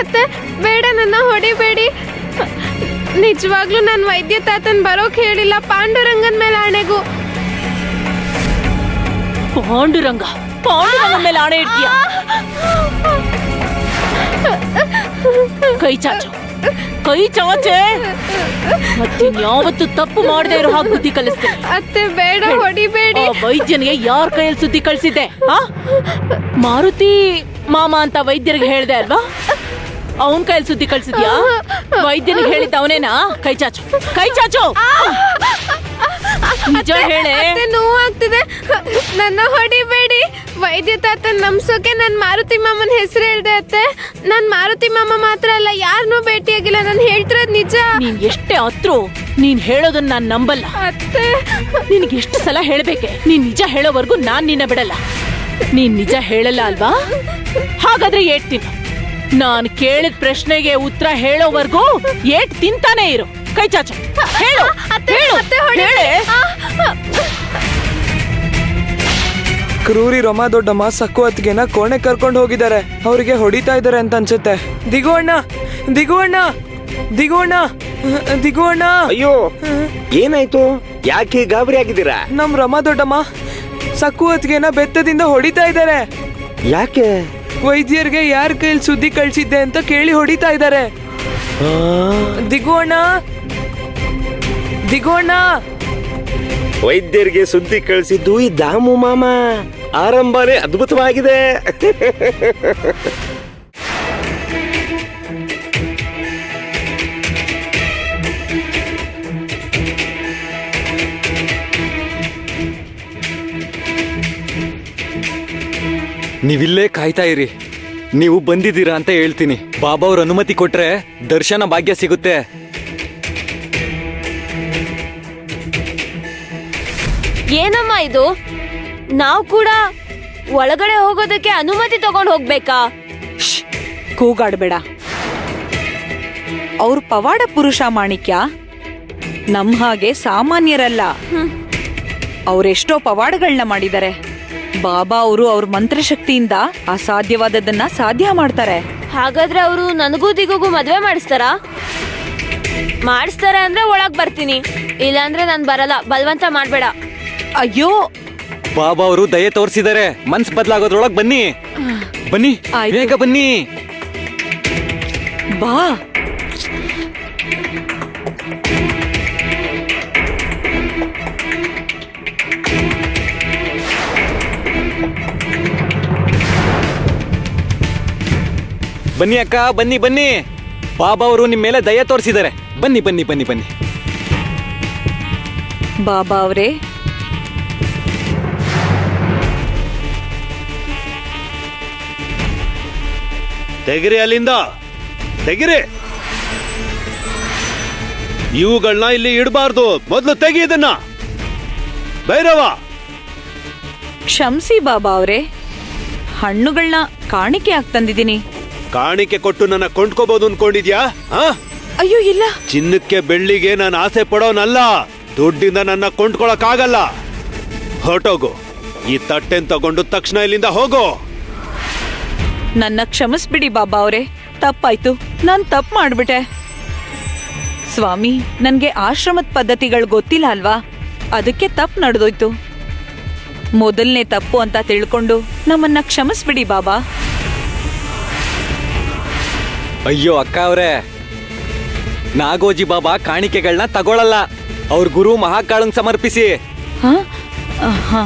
ಅತ್ತೆ, ಬೇಡ, ನನ್ನ ಹೊಡಿಬೇಡಿ. ನಿಜವಾಗ್ಲೂ ನಾನು ವೈದ್ಯ ತಾತನ್ ಬರೋಕ್ ಹೇಳಿಲ್ಲ, ಪಾಂಡುರಂಗನ್ ಮೇಲೆ ಆಣೆಗೂ. ಪಾಂಡುರಂಗ ಮೇಲೆ ಆಣೆ ಇಡ್ತೀಯ? ಕೈ ಚಾಚು, ಕೈ ಚಾಚೆ. ಮತ್ತಿನ್ಯಾವತ್ತು ತಪ್ಪು ಮಾಡದೆ ಇರೋ ಹಾಗೆ ಬುದ್ಧಿ ಕಲಿಸ್ತೇನೆ. ಅತ್ತೆ ಬೇಡ, ಹೊಡಿಬೇಡಿ. ವೈದ್ಯನಿಗೆ ಯಾರ ಕೈಯಲ್ಲಿ ಸುದ್ದಿ ಕಳಿಸಿದ್ದೆ? ಮಾರುತಿ ಮಾಮ ಅಂತ ವೈದ್ಯರಿಗೆ ಹೇಳ್ದೆ ಅಲ್ವಾ? ಅವನ್ ಕೈಯಲ್ಲಿ ಸುದ್ದಿ ಕಳ್ಸಿದ್ಯಾ? ವೈದ್ಯನಿಗೆ ಹೇಳಿದ್ದ ಅವನೇನಾ? ಕೈ ಚಾಚು, ಕೈ ಚಾಚು. ನಿಜ ಹೇಳೆ. ನೋವಾಗ್ತಿದೆ, ನನ್ನ ಹೊಡಿಬೇಡಿ. ವೈದ್ಯ ತಾತನ್ ನಮ್ಸೋಕೆ ನನ್ ಮಾರುತಿ ಮಾಮನ್ ಹೆಸರು ಹೇಳ್ದೆ ಅತ್ತೆ. ನಾನ್ ಮಾರುತಿ ಮಾಮ ಮಾತ್ರ ಅಲ್ಲ, ಯಾರನ್ನೂ ಭೇಟಿಯಾಗಿಲ್ಲ. ನಾನು ಹೇಳ್ತಿರೋದ್ ನಿಜ. ನೀನ್ ಎಷ್ಟೇ ಹತ್ರು ನೀನ್ ಹೇಳೋದನ್ನ ನಾನ್ ನಂಬಲ್ಲ ಅತ್ತೆ. ನಿನ್ಗೆ ಎಷ್ಟು ಸಲ ಹೇಳ್ಬೇಕೆ? ನೀನ್ ನಿಜ ಹೇಳೋವರೆಗೂ ನಾನ್ ನಿನ್ನ ಬಿಡಲ್ಲ. ನೀನ್ ನಿಜ ಹೇಳಲ್ಲ ಅಲ್ವಾ? ಹಾಗಾದ್ರೆ ಏಟ್ ತಿನ್ನು. ನಾನ್ ಕೇಳಿದ ಪ್ರಶ್ನೆಗೆ ಉತ್ತರ ಹೇಳೋವರೆಗೂ ಏಟ್ ತಿಂತಾನೆ ಇರು. ಕೈ ಚಾಚು, ಹೇಳು, ಹೇಳು. ಕ್ರೂರಿ ರೊಮಾ ದೊಡ್ಡಮ್ಮ ಸಕ್ಕು ಹೊತ್ತಿಗೆನ ಕೋಣೆ ಕರ್ಕೊಂಡು ಹೋಗಿದ್ದಾರೆ. ಅವರಿಗೆ ಹೊಡಿತಾ ಇದ್ದಾರೆ ಅಂತ ಅನ್ಸುತ್ತೆ. ದಿಗು ಅಣ್ಣ, ದಿಗು ಅಣ್ಣ, ದಿಗು ಅಣ್ಣ, ದಿಗು ಅಣ್ಣ. ಅಯ್ಯೋ, ಏನಾಯ್ತು? ಯಾಕೆ ಗಾಬರಿ ಆಗಿದ್ದೀರಾ? ನಮ್ ರಮಾ ದೊಡ್ಡಮ್ಮ ಸಕ್ಕು ಹೊತ್ತಿಗೆನ ಬೆತ್ತದಿಂದ ಹೊಡಿತಾ ಇದ್ದಾರೆ. ಯಾಕೆ? ವೈದ್ಯರಿಗೆ ಯಾರ ಕೈಲಿ ಸುದ್ದಿ ಕಳ್ಸಿದ್ದೆ ಅಂತ ಕೇಳಿ ಹೊಡಿತಾ ಇದ್ದಾರೆ. ದಿಗು ಅಣ್ಣ, ದಿಗು ಅಣ್ಣ. ವೈದ್ಯರಿಗೆ ಸುದ್ದಿ ಕಳಿಸಿದ್ದು ಈ ದಾಮು ಮಾಮ. ಆರಂಭನೇ ಅದ್ಭುತವಾಗಿದೆ. ನೀವಿಲ್ಲೇ ಕಾಯ್ತಾ ಇರಿ. ನೀವು ಬಂದಿದ್ದೀರಾ ಅಂತ ಹೇಳ್ತೀನಿ. ಬಾಬಾ ಅವ್ರ ಅನುಮತಿ ಕೊಟ್ರೆ ದರ್ಶನ ಭಾಗ್ಯ ಸಿಗುತ್ತೆ. ಏನಮ್ಮ ಇದು? ನಾವು ಕೂಡ ಒಳಗಡೆ ಹೋಗೋದಕ್ಕೆ ಅನುಮತಿ ತಗೊಂಡು ಹೋಗ್ಬೇಕಾ? ಕೂಗಾಡ್ಬೇಡ. ಅವ್ರ ಪವಾಡ ಪುರುಷ ಮಾಣಿಕ್ಯ ನಮ್ ಹಾಗೆ ಸಾಮಾನ್ಯರಲ್ಲ. ಅವರೆಷ್ಟೋ ಪವಾಡಗಳನ್ನ ಮಾಡಿದ್ದಾರೆ. ಬಾಬಾ ಅವರು ಅವ್ರ ಮಂತ್ರಶಕ್ತಿಯಿಂದ ಅಸಾಧ್ಯವಾದದನ್ನ ಸಾಧ್ಯ ಮಾಡ್ತಾರೆ. ಹಾಗಾದ್ರೆ ಅವರು ನನಗೂ ದಿಗುಗೂ ಮದ್ವೆ ಮಾಡಿಸ್ತಾರೆ ಅಂದ್ರೆ ಒಳಗ್ ಬರ್ತೀನಿ, ಇಲ್ಲಾಂದ್ರೆ ನಾನ್ ಬರಲ್ಲ. ಬಲವಂತ ಮಾಡ್ಬೇಡ. ಅಯ್ಯೋ, ಬಾಬಾ ಅವರು ದಯೆ ತೋರಿಸಿದ್ದಾರೆ. ಮನ್ಸ್ ಬದಲಾಗೋದ್ರೊಳಗ್ ಬನ್ನಿ, ಬನ್ನಿ, ಬೇಗ ಬನ್ನಿ. ಬಾ. ಬನ್ನಿ ಅಕ್ಕ, ಬನ್ನಿ ಬನ್ನಿ. ಬಾಬಾ ಅವರು ನಿಮ್ ಮೇಲೆ ದಯೆ ತೋರಿಸಿದ್ದಾರೆ. ಬನ್ನಿ ಬನ್ನಿ ಬನ್ನಿ ಬನ್ನಿ. ಬಾಬಾ ಅವರೇ, ತೆಗಿರಿ ಅಲ್ಲಿಂದ, ತೆಗಿರಿ. ಇವುಗಳನ್ನ ಇಲ್ಲಿ ಇಡಬಾರ್ದು. ಮೊದಲು ತೆಗಿ ಇದನ್ನ. ಭೈರವ, ಕ್ಷಮಿಸಿ ಬಾಬಾ ಅವರೇ, ಹಣ್ಣುಗಳನ್ನ ಕಾಣಿಕೆ ಆಗಿ ತಂದಿದ್ದೀನಿ. ಕಾಣಿಕೆ ಕೊಟ್ಟು ನನ್ನ ಕೊಂಡ್ಕೋಬಹುದು ಅನ್ಕೊಂಡಿದ್ಯಾ? ಅಯ್ಯೋ ಇಲ್ಲ. ಚಿನ್ನಕ್ಕೆ ಬೆಳ್ಳಿಗೆ ನಾನು ಆಸೆ ಪಡೋನಲ್ಲ. ದುಡ್ಡಿಂದ ನನ್ನ ಕೊಂಡ್ಕೊಳಕ್ಕಾಗಲ್ಲ. ಹೊರಟೋಗು. ಈ ತಟ್ಟೆನ್ ತಗೊಂಡು ತಕ್ಷಣ ಇಲ್ಲಿಂದ ಹೋಗೋ. ನನ್ನ ಕ್ಷಮಿಸ್ಬಿಡಿ ಬಾಬಾ ಅವರೇ, ತಪ್ಪಾಯ್ತು. ನಾನ್ ತಪ್ಪು ಮಾಡ್ಬಿಟ್ಟೆ. ಸ್ವಾಮಿ, ನನ್ಗೆ ಆಶ್ರಮದ ಪದ್ಧತಿಗಳು ಗೊತ್ತಿಲ್ಲ ಅಲ್ವಾ, ಅದಕ್ಕೆ ತಪ್ಪು ನಡೆದೋಯ್ತು. ಮೊದಲನೇ ತಪ್ಪು ಅಂತ ತಿಳ್ಕೊಂಡು ನಮ್ಮನ್ನ ಕ್ಷಮಿಸ್ಬಿಡಿ ಬಾಬಾ. ಅಯ್ಯೋ ಅಕ್ಕ ಅವ್ರೆ, ನಾಗೋಜಿ ಬಾಬಾ ಕಾಣಿಕೆಗಳನ್ನ ತಗೊಳಲ್ಲ. ಅವ್ರ ಗುರು ಮಹಾಕಾಳಂಗ್ ಸಮರ್ಪಿಸಿ. ಹಾ ಹಾ.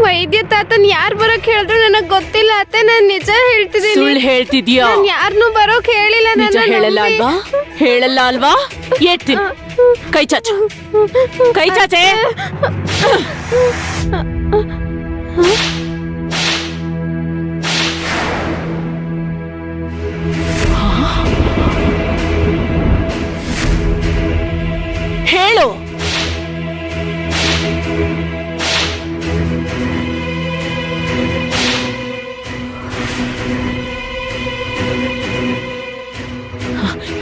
ವೈದ್ಯ ತಾತನ್ ಯಾರ್ ಬರೋಕ್ ಹೇಳಿದ್ರು ನನಗ್ ಗೊತ್ತಿಲ್ಲ ಅತ್ತೆ. ನಾನ್ ನಿಜ ಹೇಳ್ತಿದ್ದೀನಿ. ಸುಳ್ಳು ಹೇಳ್ತಿದ್ಯಾ? ನಾನ್ ಯಾರನ್ನೂ ಬರೋಕ್ ಹೇಳಿಲ್ಲ. ನಿಜ ಹೇಳಲ್ಲ ಅಲ್ವಾ? ಹೇಳಲ್ಲ ಅಲ್ವಾ? ಏಟ್ತೀನಿ. ಕೈ ಚಾಚು, ಕೈ ಚಾಚೆ. ಹೇಳು.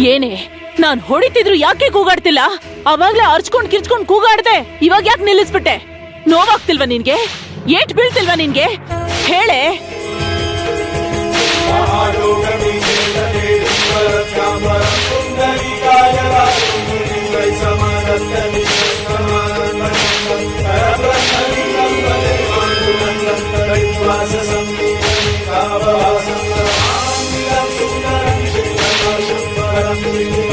ಏನೇ ನಾನ್ ಹೊಡಿತಿದ್ರು ಯಾಕೆ ಕೂಗಾಡ್ತಿಲ್ಲ? ಅವಾಗ್ಲೇ ಅರ್ಚ್ಕೊಂಡ್ ಕಿರ್ಚ್ಕೊಂಡ್ ಕೂಗಾಡ್ದೆ, ಇವಾಗ ಯಾಕೆ ನಿಲ್ಲಿಸ್ಬಿಟ್ಟೆ? ನೋವಾಗ್ತಿಲ್ವಾ ನಿನ್ಗೆ? ಏಟ್ ಬೀಳ್ತಿಲ್ವಾ ನಿನ್ಗೆ? ಹೇಳೆ. Thank you.